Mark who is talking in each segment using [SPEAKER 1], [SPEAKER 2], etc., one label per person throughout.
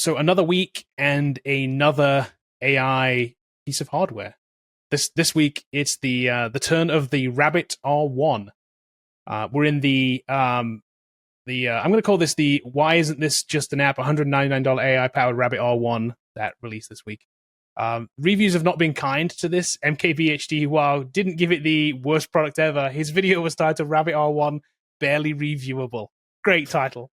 [SPEAKER 1] So another week and another AI piece of hardware. This week it's the turn of the Rabbit R1. We're in the I'm going to call this the why isn't this just an app $199 AI powered Rabbit R1 that released this week. Reviews have not been kind to this. MKBHD, while didn't give it the worst product ever, his video was titled Rabbit R1 Barely Reviewable. Great title.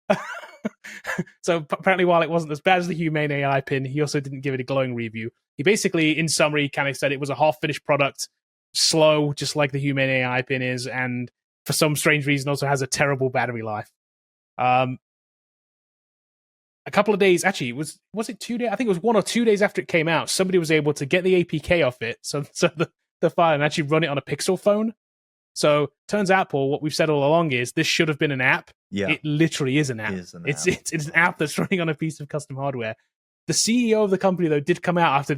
[SPEAKER 1] So apparently, while it wasn't as bad as the Humane AI pin, he also didn't give it a glowing review. He basically, in summary, kind of said it was a half-finished product, slow, just like the Humane AI pin is, and for some strange reason also has a terrible battery life. A couple of days, actually, was it 2 days? I think it was 1 or 2 days after it came out, somebody was able to get the APK off it, so the file, and actually run it on a Pixel phone. So turns out, Paul, what we've said all along is this should have been an app.
[SPEAKER 2] Yeah,
[SPEAKER 1] it literally is an app. It's an app that's running on a piece of custom hardware. The CEO of the company, though, did come out after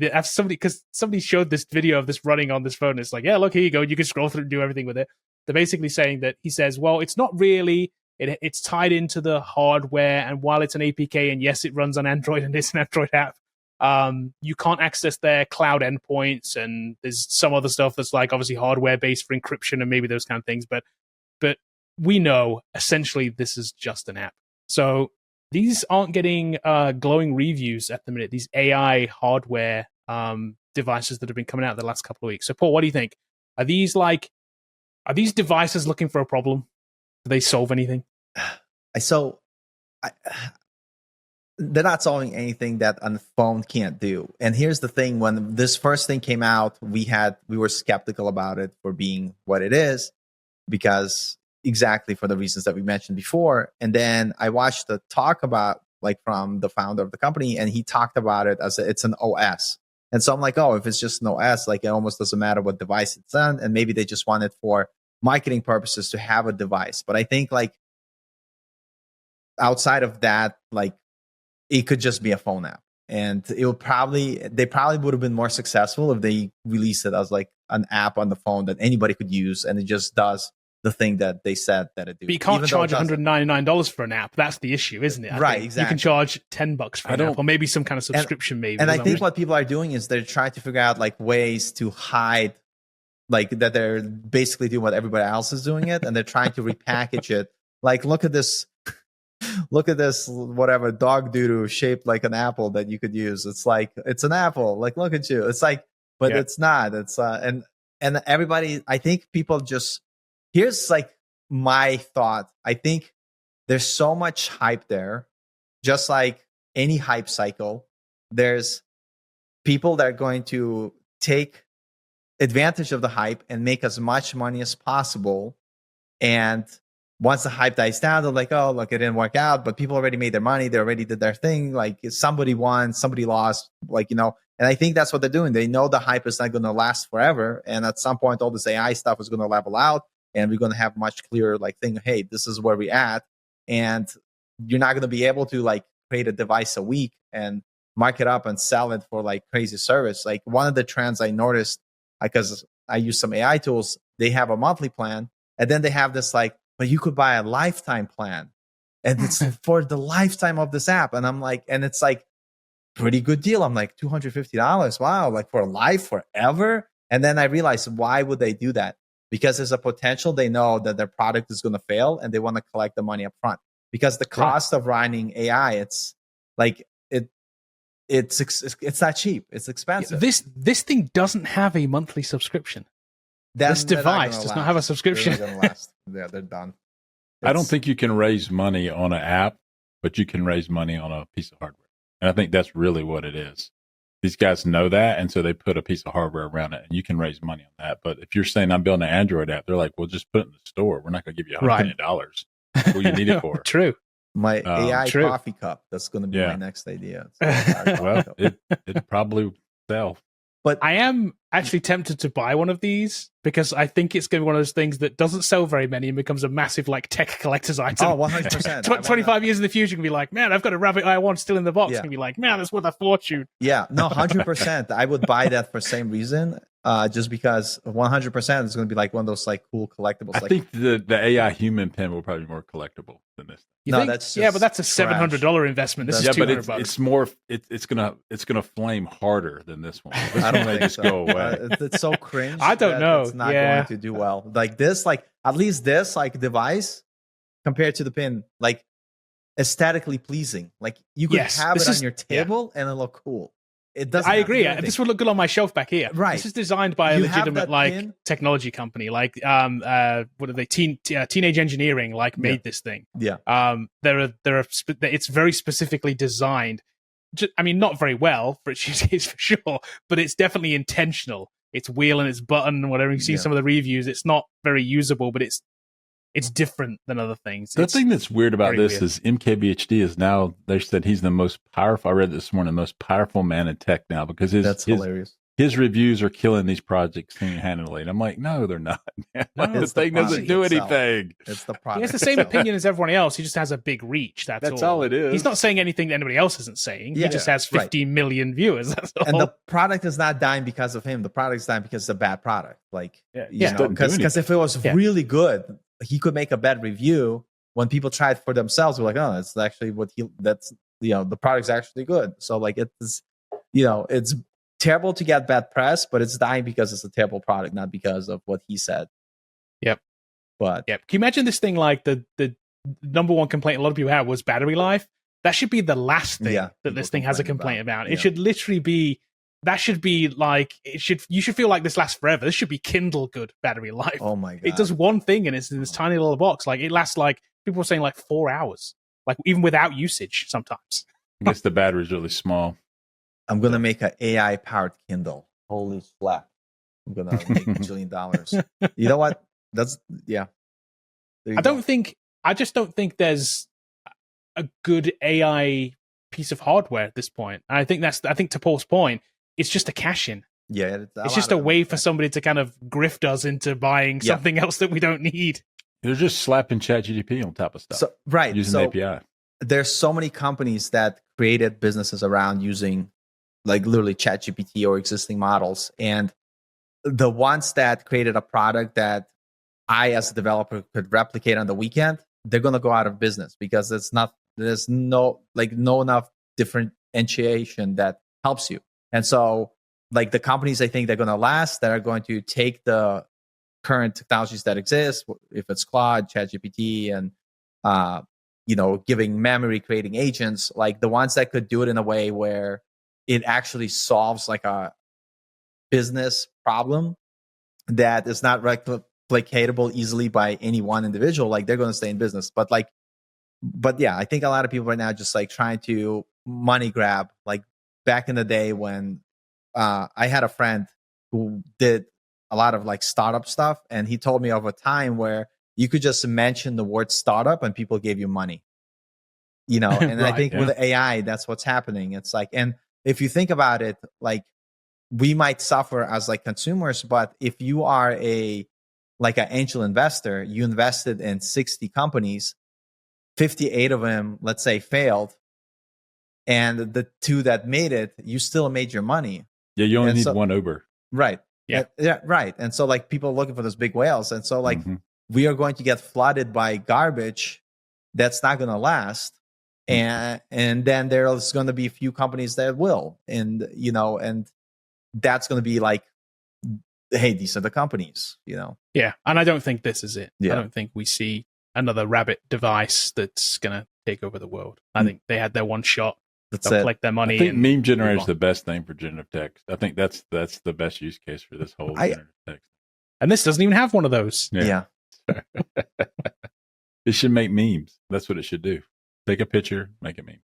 [SPEAKER 1] somebody showed this video of this running on this phone. It's like, yeah, look, here you go. You can scroll through and do everything with it. They're basically saying that he says, well, it's not really. It's tied into the hardware, and while it's an APK, and yes, it runs on Android, and it's an Android app, you can't access their cloud endpoints, and there's some other stuff that's like obviously hardware based for encryption and maybe those kind of things. But we know essentially this is just an app. So these aren't getting glowing reviews at the minute. These AI hardware devices that have been coming out the last couple of weeks. So Paul, what do you think? Are these devices looking for a problem? Do they solve anything?
[SPEAKER 2] They're not solving anything that a phone can't do. And here's the thing: when this first thing came out, we were skeptical about it for being what it is, because exactly for the reasons that we mentioned before. And then I watched the talk about from the founder of the company, and he talked about it as it's an OS. And so I'm like, oh, if it's just an OS, it almost doesn't matter what device it's on, and maybe they just want it for marketing purposes to have a device. But I think outside of that, it could just be a phone app, and they probably would have been more successful if they released it as an app on the phone that anybody could use, and it just does the thing that they said that it do.
[SPEAKER 1] But you can't charge $199 for an app. That's the issue, isn't it?
[SPEAKER 2] Right, exactly.
[SPEAKER 1] You can charge $10 for an app, or maybe some kind of subscription.
[SPEAKER 2] And I think what people are doing is they're trying to figure out ways to hide that they're basically doing what everybody else is doing it, and they're trying to repackage it. Look at this whatever dog doodoo shaped like an apple that you could use. It's it's an apple. Look at you. It's but yeah. It's not. It's and everybody, I think people just, here's my thought. I think there's so much hype there. Just like any hype cycle, there's people that are going to take advantage of the hype and make as much money as possible. And once the hype dies down, they're like, oh, look, it didn't work out, but people already made their money. They already did their thing. Somebody won, somebody lost, and I think that's what they're doing. They know the hype is not going to last forever. And at some point, all this AI stuff is going to level out, and we're going to have much clearer thing. Hey, this is where we're at. And you're not going to be able to create a device a week and mark it up and sell it for crazy service. One of the trends I noticed, because I use some AI tools, they have a monthly plan, and then they have this but you could buy a lifetime plan, and it's for the lifetime of this app. And I'm and it's pretty good deal. I'm $250. Wow. For life, forever. And then I realized, why would they do that? Because there's a potential they know that their product is going to fail, and they want to collect the money up front, because the cost of running AI, it's it's not cheap. It's expensive.
[SPEAKER 1] This thing doesn't have a monthly subscription. This device does not have a subscription.
[SPEAKER 2] They're not gonna last. Yeah, they're done.
[SPEAKER 3] I don't think you can raise money on an app, but you can raise money on a piece of hardware. And I think that's really what it is. These guys know that, and so they put a piece of hardware around it, and you can raise money on that. But if you're saying I'm building an Android app, they're like, well, just put it in the store. We're not going to give you $100 million. What you need it for?
[SPEAKER 1] True.
[SPEAKER 2] My AI coffee cup. That's going to be my next idea.
[SPEAKER 3] Well, it probably sell.
[SPEAKER 1] But I am actually tempted to buy one of these, because I think it's going to be one of those things that doesn't sell very many and becomes a massive tech collector's item.
[SPEAKER 2] Oh, 100%.
[SPEAKER 1] 25 years in the future, you can be like, man, I've got a Rabbit I1 still in the box. Yeah. You can be like, man, that's worth a fortune.
[SPEAKER 2] Yeah, no, 100%. I would buy that for the same reason. just because 100% is going to be like one of those like cool collectibles.
[SPEAKER 3] I
[SPEAKER 2] like,
[SPEAKER 3] think the AI human pen will probably be more collectible than this.
[SPEAKER 1] You think?
[SPEAKER 2] that's
[SPEAKER 1] yeah, but that's a
[SPEAKER 2] trash.
[SPEAKER 1] $700 investment. This
[SPEAKER 3] Yeah,
[SPEAKER 1] is
[SPEAKER 3] but
[SPEAKER 1] $200.
[SPEAKER 3] it's more. It's gonna flame harder than this one. This
[SPEAKER 2] I
[SPEAKER 3] one
[SPEAKER 2] don't
[SPEAKER 3] may
[SPEAKER 2] think
[SPEAKER 3] just
[SPEAKER 2] so.
[SPEAKER 3] go away.
[SPEAKER 2] It's so cringe.
[SPEAKER 1] I don't
[SPEAKER 2] that
[SPEAKER 1] know.
[SPEAKER 2] It's not
[SPEAKER 1] Yeah.
[SPEAKER 2] going to do well. Like this, like at least this like device compared to the pin, like aesthetically pleasing. Like you could
[SPEAKER 1] Yes,
[SPEAKER 2] have
[SPEAKER 1] this
[SPEAKER 2] it on
[SPEAKER 1] is-
[SPEAKER 2] your table and it look cool. It doesn't.
[SPEAKER 1] I
[SPEAKER 2] have to
[SPEAKER 1] agree.
[SPEAKER 2] do anything.
[SPEAKER 1] This would look good on my shelf back here.
[SPEAKER 2] Right.
[SPEAKER 1] This is designed by a
[SPEAKER 2] You have
[SPEAKER 1] legitimate
[SPEAKER 2] that
[SPEAKER 1] like
[SPEAKER 2] pin.
[SPEAKER 1] technology company, like what are they? Teenage Engineering, like made this thing.
[SPEAKER 2] Yeah.
[SPEAKER 1] It's very specifically designed. I mean, not very well for its use case for sure, but it's definitely intentional. Its wheel and its button and whatever. You see
[SPEAKER 2] Yeah.
[SPEAKER 1] some of the reviews. It's not very usable, but it's different than other things.
[SPEAKER 3] The
[SPEAKER 1] It's-
[SPEAKER 3] thing that's weird about
[SPEAKER 1] very
[SPEAKER 3] this
[SPEAKER 1] weird.
[SPEAKER 3] is MKBHD is now, they said he's the most powerful. I read this morning, the most powerful man in tech now because
[SPEAKER 2] That's hilarious.
[SPEAKER 3] his reviews are killing these projects single-handedly. And I'm like, no, they're not.
[SPEAKER 1] No,
[SPEAKER 3] the
[SPEAKER 2] it's the
[SPEAKER 3] thing doesn't
[SPEAKER 2] product
[SPEAKER 3] do
[SPEAKER 2] itself.
[SPEAKER 3] anything.
[SPEAKER 2] It's the
[SPEAKER 1] He
[SPEAKER 2] product.
[SPEAKER 1] has the same
[SPEAKER 2] itself.
[SPEAKER 1] opinion as everyone else. He just has a big reach. That's
[SPEAKER 3] all it is.
[SPEAKER 1] He's not saying anything that anybody else isn't saying.
[SPEAKER 2] Yeah,
[SPEAKER 1] he just has
[SPEAKER 2] right.
[SPEAKER 1] 50 million viewers. That's all.
[SPEAKER 2] And the product is not dying because of him. The product is dying because it's a bad product. Like,
[SPEAKER 1] Yeah.
[SPEAKER 2] you
[SPEAKER 1] Yeah.
[SPEAKER 2] know,
[SPEAKER 3] Doesn't do
[SPEAKER 2] because if it was
[SPEAKER 1] Yeah.
[SPEAKER 2] really good, he could make a bad review. When people try it for themselves, we're like, oh, it's actually the product's actually good. So like it's, it's terrible to get bad press, but it's dying because it's a terrible product, not because of what he said.
[SPEAKER 1] Yep.
[SPEAKER 2] But
[SPEAKER 1] Yeah. Can you imagine this thing like the number one complaint a lot of people had was battery life? That should be the last thing
[SPEAKER 2] Yeah,
[SPEAKER 1] that this
[SPEAKER 2] people
[SPEAKER 1] thing has a
[SPEAKER 2] complain
[SPEAKER 1] complaint
[SPEAKER 2] about.
[SPEAKER 1] about.
[SPEAKER 2] Yeah.
[SPEAKER 1] It should literally be that should be like you should feel like this lasts forever. This should be Kindle good battery life.
[SPEAKER 2] oh my god,
[SPEAKER 1] It does one thing and it's in this tiny little box. Like it lasts like people were saying like 4 hours. Like even without usage sometimes.
[SPEAKER 3] I guess the battery's really small.
[SPEAKER 2] I'm gonna make an AI powered Kindle. Holy slap! I'm gonna make $1 billion. You know what? That's yeah. There you go.
[SPEAKER 1] I just don't think there's a good AI piece of hardware at this point. And I think to Paul's point, it's just a cash in.
[SPEAKER 2] Yeah,
[SPEAKER 1] It's just a way for somebody to kind of grift us into buying
[SPEAKER 2] Yeah.
[SPEAKER 1] something else that we don't need.
[SPEAKER 3] They're just slapping ChatGPT on top of stuff
[SPEAKER 2] So right,
[SPEAKER 3] using
[SPEAKER 2] so
[SPEAKER 3] the API.
[SPEAKER 2] there's so many companies that created businesses around using like literally ChatGPT or existing models, and the ones that created a product that I as a developer could replicate on the weekend, they're gonna go out of business because there's no enough differentiation that helps you. And so like the companies I think they're gonna last that are going to take the current technologies that exist, if it's Claude, ChatGPT, and giving memory, creating agents, like the ones that could do it in a way where it actually solves like a business problem that is not replicatable easily by any one individual, like they're going to stay in business. But yeah, I think a lot of people right now just like trying to money grab. Like back in the day when I had a friend who did a lot of like startup stuff, and he told me of a time where you could just mention the word startup and people gave you money. And
[SPEAKER 1] Right,
[SPEAKER 2] I think with AI, that's what's happening. It's like, and if you think about it, like we might suffer as like consumers, but if you are an angel investor, you invested in 60 companies, 58 of them, let's say, failed, and the 2 that made it, you still made your money.
[SPEAKER 3] Yeah, you only
[SPEAKER 2] and
[SPEAKER 3] need
[SPEAKER 2] so-
[SPEAKER 3] one Uber.
[SPEAKER 2] Right.
[SPEAKER 1] Yeah.
[SPEAKER 2] Yeah. Right. And so like people are looking for those big whales. And so like
[SPEAKER 3] Mhm.
[SPEAKER 2] we are going to get flooded by garbage that's not going to last. And then there's going to be a few companies that will, and that's going to be like, hey, these are the companies,
[SPEAKER 1] Yeah, and I don't think this is it.
[SPEAKER 2] Yeah.
[SPEAKER 1] I don't think we see another Rabbit device that's going to take over the world. I think they had their one shot.
[SPEAKER 2] That's
[SPEAKER 1] They'll
[SPEAKER 2] it.
[SPEAKER 1] collect their money.
[SPEAKER 3] I think
[SPEAKER 1] and
[SPEAKER 3] meme
[SPEAKER 1] move
[SPEAKER 3] generator is
[SPEAKER 1] on.
[SPEAKER 3] the best thing for generative text. I think that's the best use case for this whole generative text.
[SPEAKER 1] And this doesn't even have one of those.
[SPEAKER 2] Yeah.
[SPEAKER 3] It should make memes. That's what it should do. Take a picture, make a meme.